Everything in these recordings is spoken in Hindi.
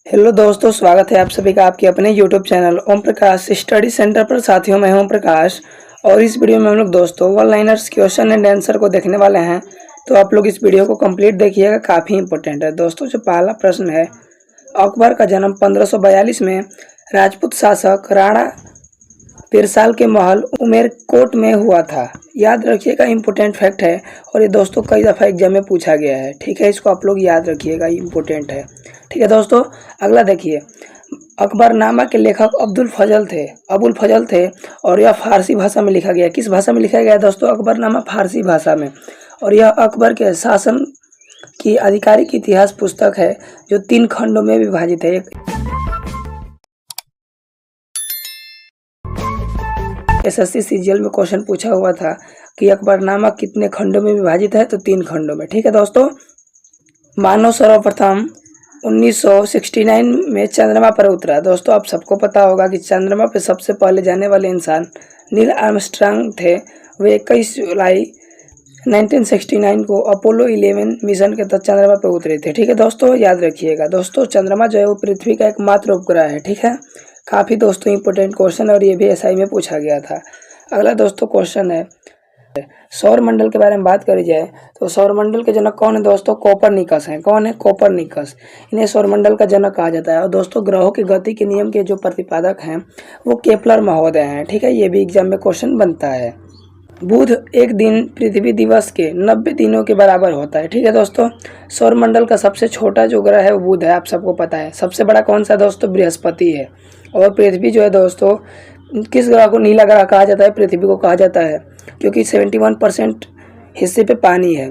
हेलो दोस्तों, स्वागत है आप सभी का आपके अपने YouTube channel Om Prakash study centre पर। साथियों, मैं ओम प्रकाश और इस वीडियो में हम लोग दोस्तों one liners question and answer को देखने वाले हैं। तो आप लोग इस वीडियो को कंप्लीट देखिएगा, काफ़ी इंपॉर्टेंट है दोस्तों। जो पहला प्रश्न है, अकबर का जन्म 1542 में राजपूत शासक राणा पिरसाल के महल उमेरकोट में हुआ था। याद रखिएगा, इंपॉर्टेंट फैक्ट है और ये दोस्तों कई दफ़ा एग्जाम में पूछा गया है। ठीक है, इसको आप लोग याद रखिएगा, इंपॉर्टेंट है। ठीक है दोस्तों, अगला देखिए, अकबरनामा के लेखक अबुल फजल थे और यह फारसी भाषा में लिखा गया। किस भाषा में लिखा गया दोस्तों? अकबरनामा फारसी भाषा में। और यह अकबर के शासन की आधिकारिक इतिहास पुस्तक है जो 3 खंडों में विभाजित है। एसएससी सीजीएल में क्वेश्चन पूछा हुआ था कि अकबरनामा कितने खंडों में विभाजित है, तो 3 खंडों में। ठीक है दोस्तों, मानव सर्वप्रथम 1969 में चंद्रमा पर उतरा। दोस्तों, आप सबको पता होगा कि चंद्रमा पर सबसे पहले जाने वाले इंसान नील आर्मस्ट्रांग थे। वे 21 जुलाई 1969 को अपोलो 11 मिशन के तहत चंद्रमा पर उतरे थे। ठीक है दोस्तों, याद रखिएगा। दोस्तों, चंद्रमा जो है वो पृथ्वी का एकमात्र उपग्रह है। ठीक है, काफ़ी दोस्तों इंपॉर्टेंट क्वेश्चन और ये भी एसआई में पूछा गया था। अगला दोस्तों क्वेश्चन है, सौर मंडल के बारे में बात करी जाए तो सौर मंडल के जनक कौन है दोस्तों? कोपरनिकस हैं। कौन है? कोपरनिकस। इन्हें सौर मंडल का जनक कहा जाता है। और दोस्तों, ग्रहों की गति के नियम के जो प्रतिपादक हैं वो केपलर महोदय हैं। ठीक है, ये भी एग्जाम में क्वेश्चन बनता है। बुध एक दिन पृथ्वी दिवस के 90 दिनों के बराबर होता है। ठीक है दोस्तों, सौर मंडल का सबसे छोटा जो ग्रह है वो बुध है, आप सबको पता है। सबसे बड़ा कौन सा दोस्तों? बृहस्पति है। और पृथ्वी जो है दोस्तों, किस ग्रह को नीला ग्रह कहा जाता है? पृथ्वी को कहा जाता है, क्योंकि 71% हिस्से पे पानी है।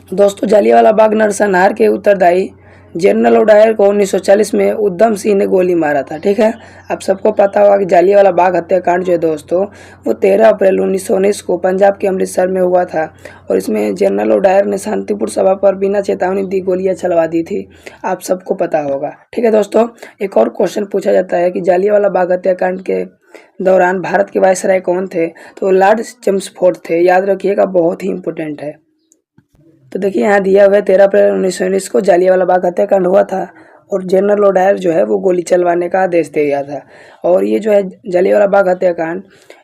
दोस्तों, जालियांवाला बाग नरसंहार के उत्तरदायी जनरल ओडायर को 1940 में उधम सिंह ने गोली मारा था। ठीक है, आप सबको पता होगा कि जालियांवाला बाग हत्याकांड जो है दोस्तों वो 13 अप्रैल 1919 को पंजाब के अमृतसर में हुआ था। और इसमें जनरल ओडायर ने शांतिपूर्ण सभा पर बिना चेतावनी दी गोलियां चलवा दी थी, आप सबको पता होगा। ठीक है दोस्तों, एक और क्वेश्चन पूछा जाता है कि जालियांवाला बाग हत्याकांड के दौरान भारत के वायसराय कौन थे? तो लॉर्ड चेम्सफोर्ड थे। याद रखिएगा, बहुत ही इंपॉर्टेंट है। तो देखिए, यहाँ दिया हुआ है 13 अप्रैल 1919 को जालियांवाला बाग हत्याकांड हुआ था और जनरल ओडायर जो है वो गोली चलवाने का आदेश दे दिया था। और ये जो है जालियांवाला बाग हत्याकांड,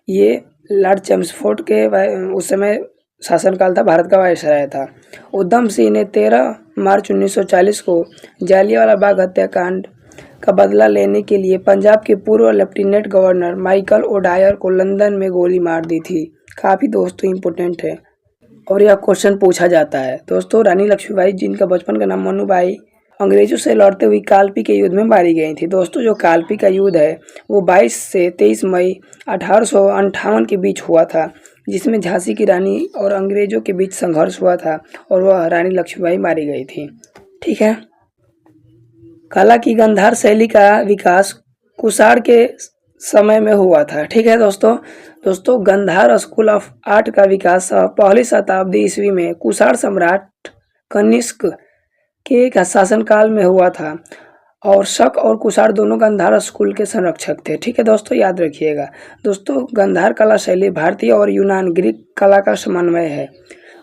ये लॉर्ड चेम्सफोर्ड के उस समय शासनकाल था, भारत का वायसराय था। उधम सिंह ने 13 मार्च 1940 को जालियांवाला बाग हत्याकांड का बदला लेने के लिए पंजाब के पूर्व लेफ्टिनेंट गवर्नर माइकल ओडायर को लंदन में गोली मार दी थी। काफ़ी दोस्तों इंपॉर्टेंट है और यह क्वेश्चन पूछा जाता है। दोस्तों, रानी लक्ष्मीबाई, जिनका बचपन का नाम मनुबाई, अंग्रेजों से लड़ते हुए कालपी के युद्ध में मारी गई थी। दोस्तों, जो कालपी का युद्ध है वो 22 से 23 मई 1858 के बीच हुआ था, जिसमें झांसी की रानी और अंग्रेजों के बीच संघर्ष हुआ था और वह रानी लक्ष्मीबाई मारी गई थी। ठीक है, कला की गांधार शैली का विकास कुषाण के समय में हुआ था। ठीक है दोस्तों, गांधार स्कूल ऑफ आर्ट का विकास पहली शताब्दी ईस्वी में कुषाण सम्राट कनिष्क के शासनकाल में हुआ था। और शक और कुषाण दोनों गांधार स्कूल के संरक्षक थे। ठीक है दोस्तों, याद रखिएगा। दोस्तों, गांधार कला शैली भारतीय और यूनान ग्रीक कला का समन्वय है।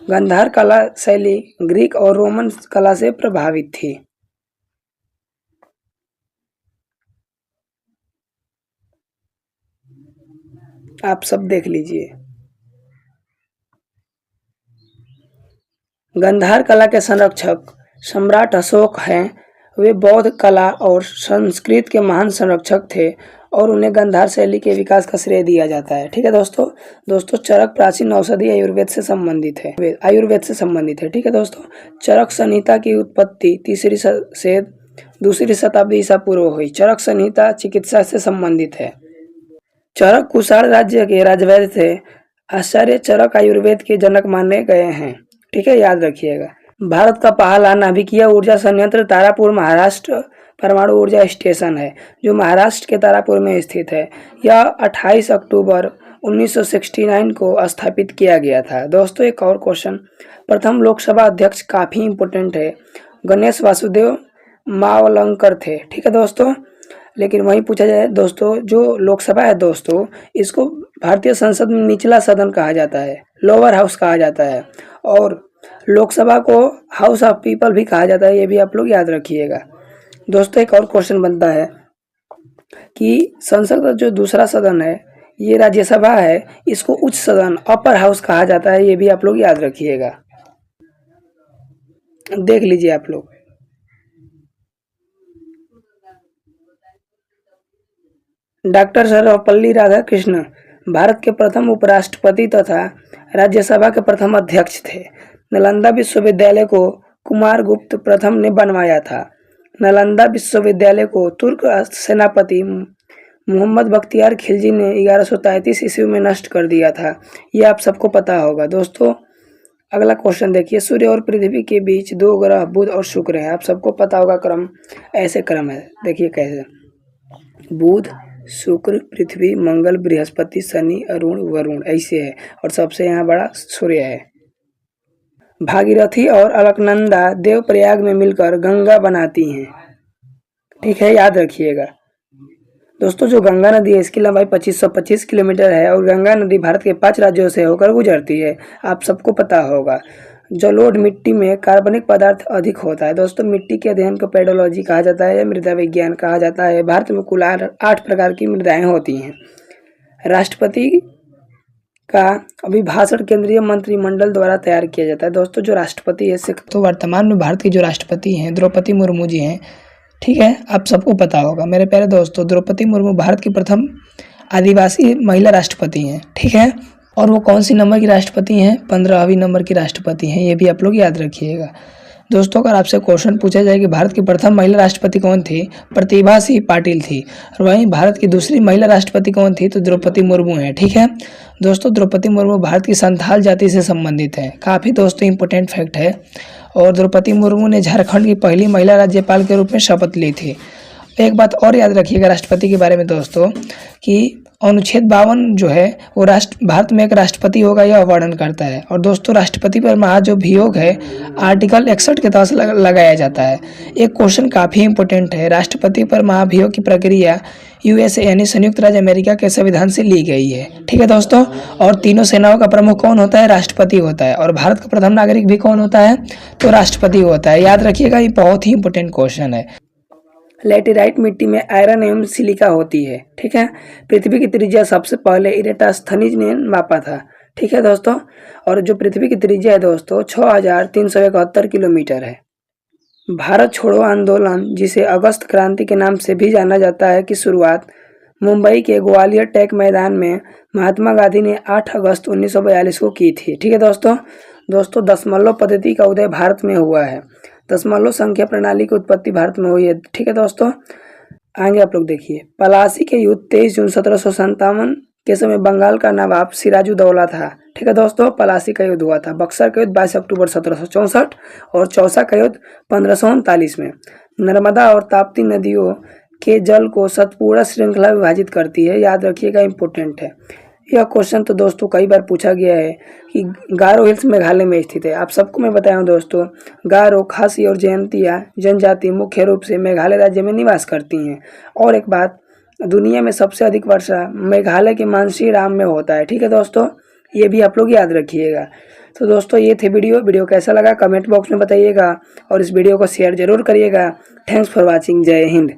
गांधार कला शैली ग्रीक और रोमन कला से प्रभावित थी। आप सब देख लीजिए। गांधार कला के संरक्षक सम्राट अशोक हैं। वे बौद्ध कला और संस्कृत के महान संरक्षक थे और उन्हें गांधार शैली के विकास का श्रेय दिया जाता है। ठीक है दोस्तों, चरक प्राचीन औषधि आयुर्वेद से संबंधित है। ठीक है दोस्तों, चरक संहिता की उत्पत्ति 3री से 2री शताब्दी ईसा पूर्व हुई। चरक संहिता चिकित्सा से संबंधित है। चरक कुषाण राज्य के राजवैद्य थे। आचार्य चरक आयुर्वेद के जनक माने गए हैं। ठीक है, याद रखिएगा। भारत का पहला नाभिकीय ऊर्जा संयंत्र तारापुर महाराष्ट्र परमाणु ऊर्जा स्टेशन है, जो महाराष्ट्र के तारापुर में स्थित है। यह 28 अक्टूबर 1969 को स्थापित किया गया था। दोस्तों, एक और क्वेश्चन, प्रथम लोकसभा अध्यक्ष काफ़ी इंपॉर्टेंट है, गणेश वासुदेव मावलंकर थे। ठीक है दोस्तों, लेकिन वहीं पूछा जाए दोस्तों, जो लोकसभा है दोस्तों, इसको भारतीय संसद में निचला सदन कहा जाता है, लोअर हाउस कहा जाता है। और लोकसभा को हाउस ऑफ पीपल भी कहा जाता है, ये भी आप लोग याद रखिएगा। दोस्तों एक और क्वेश्चन बनता है कि संसद का जो दूसरा सदन है, ये राज्यसभा है, इसको उच्च सदन अपर हाउस कहा जाता है, ये भी आप लोग याद रखिएगा, देख लीजिए आप लोग। डॉक्टर सर्वपल्ली राधाकृष्ण भारत के प्रथम उपराष्ट्रपति तथा राज्यसभा के प्रथम अध्यक्ष थे। नालंदा विश्वविद्यालय को कुमारगुप्त प्रथम ने बनवाया था। नालंदा विश्वविद्यालय को तुर्क सेनापति मोहम्मद बख्तियार खिलजी ने 1133 ईस्वी में नष्ट कर दिया था। ये आप सबको पता होगा। दोस्तों अगला क्वेश्चन देखिए, सूर्य और पृथ्वी के बीच दो ग्रह बुध और शुक्र है। आप सबको पता होगा क्रम, ऐसे क्रम है, देखिए कैसे, बुध, शुक्र, पृथ्वी, मंगल, बृहस्पति, शनि, अरुण, वरुण, ऐसे है, और सबसे यहाँ बड़ा सूर्य है। भागीरथी और अलकनंदा देवप्रयाग में मिलकर गंगा बनाती हैं, ठीक है, याद रखिएगा। दोस्तों जो गंगा नदी है इसकी लंबाई 2525 किलोमीटर है और गंगा नदी भारत के 5 राज्यों से होकर गुजरती है, आप सबको पता होगा। जलोढ़ मिट्टी में कार्बनिक पदार्थ अधिक होता है। दोस्तों मिट्टी के अध्ययन को पेडोलॉजी कहा जाता है या मृदा विज्ञान कहा जाता है। भारत में कुल 8 प्रकार की मृदाएं होती हैं। राष्ट्रपति का अभिभाषण केंद्रीय मंत्रिमंडल द्वारा तैयार किया जाता है। दोस्तों जो राष्ट्रपति है, तो वर्तमान में भारत की जो राष्ट्रपति हैं द्रौपदी मुर्मू जी हैं, ठीक है, आप सबको पता होगा। मेरे प्यारे दोस्तों द्रौपदी मुर्मू भारत की प्रथम आदिवासी महिला राष्ट्रपति हैं, ठीक है, और वो कौन सी नंबर की राष्ट्रपति हैं? 15वीं नंबर की राष्ट्रपति हैं, ये भी आप लोग याद रखिएगा। दोस्तों अगर आपसे क्वेश्चन पूछा जाए कि भारत की प्रथम महिला राष्ट्रपति कौन थी? प्रतिभा सिंह पाटिल थी। और वहीं भारत की दूसरी महिला राष्ट्रपति कौन थी? तो द्रौपदी मुर्मू है, ठीक है। दोस्तों द्रौपदी मुर्मू भारत की संथाल जाति से संबंधित है, काफ़ी दोस्तों इंपॉर्टेंट फैक्ट है। और द्रौपदी मुर्मू ने झारखंड की पहली महिला राज्यपाल के रूप में शपथ ली थी। एक बात और याद रखिएगा राष्ट्रपति के बारे में दोस्तों, कि अनुच्छेद 52 जो है वो भारत में एक राष्ट्रपति होगा यह वर्णन करता है। और दोस्तों राष्ट्रपति पर महाभियोग है आर्टिकल 61 के तहत लगाया जाता है। एक क्वेश्चन काफ़ी इंपॉर्टेंट है, राष्ट्रपति पर महाभियोग की प्रक्रिया यूएसए यानी संयुक्त राज्य अमेरिका के संविधान से ली गई है, ठीक है दोस्तों। और तीनों सेनाओं का प्रमुख कौन होता है? राष्ट्रपति होता है। और भारत का प्रथम नागरिक भी कौन होता है? तो राष्ट्रपति होता है, याद रखिएगा, ये बहुत ही इंपॉर्टेंट क्वेश्चन है। लैटेराइट मिट्टी में आयरन एवं सिलिका होती है, ठीक है। पृथ्वी की त्रिज्या सबसे पहले इरेटास्थनीज ने मापा था, ठीक है दोस्तों। और जो पृथ्वी की त्रिज्या है दोस्तों 6371 किलोमीटर है। भारत छोड़ो आंदोलन, जिसे अगस्त क्रांति के नाम से भी जाना जाता है, की शुरुआत मुंबई के ग्वालियर टैंक मैदान में महात्मा गांधी ने 8 अगस्त 1942 को की थी, ठीक है दोस्तों दशमलव पद्धति का उदय भारत में हुआ है। दशमलव संख्या प्रणाली की उत्पत्ति भारत में हुई है, ठीक है दोस्तों। आगे आप लोग देखिए, पलासी के युद्ध 23 जून 1757 के समय बंगाल का नवाब सिराजुद्दौला था, ठीक है दोस्तों। पलासी का युद्ध हुआ था। बक्सर का युद्ध 22 अक्टूबर 1764 और चौसा का युद्ध 1539 में। नर्मदा और ताप्ती नदियों के जल को सतपुड़ा श्रृंखला विभाजित करती है, याद रखिएगा, इंपॉर्टेंट है। यह क्वेश्चन तो दोस्तों कई बार पूछा गया है कि गारो हिल्स मेघालय में स्थित है। आप सबको मैं बताया हूँ दोस्तों, गारो, खासी और जयंतिया जनजाति मुख्य रूप से मेघालय राज्य में निवास करती हैं। और एक बात, दुनिया में सबसे अधिक वर्षा मेघालय के मानसीराम में होता है, ठीक है दोस्तों, ये भी आप लोग याद रखिएगा। तो दोस्तों ये थे वीडियो कैसा लगा कमेंट बॉक्स में बताइएगा और इस वीडियो को शेयर जरूर करिएगा। Thanks for watching. जय हिंद।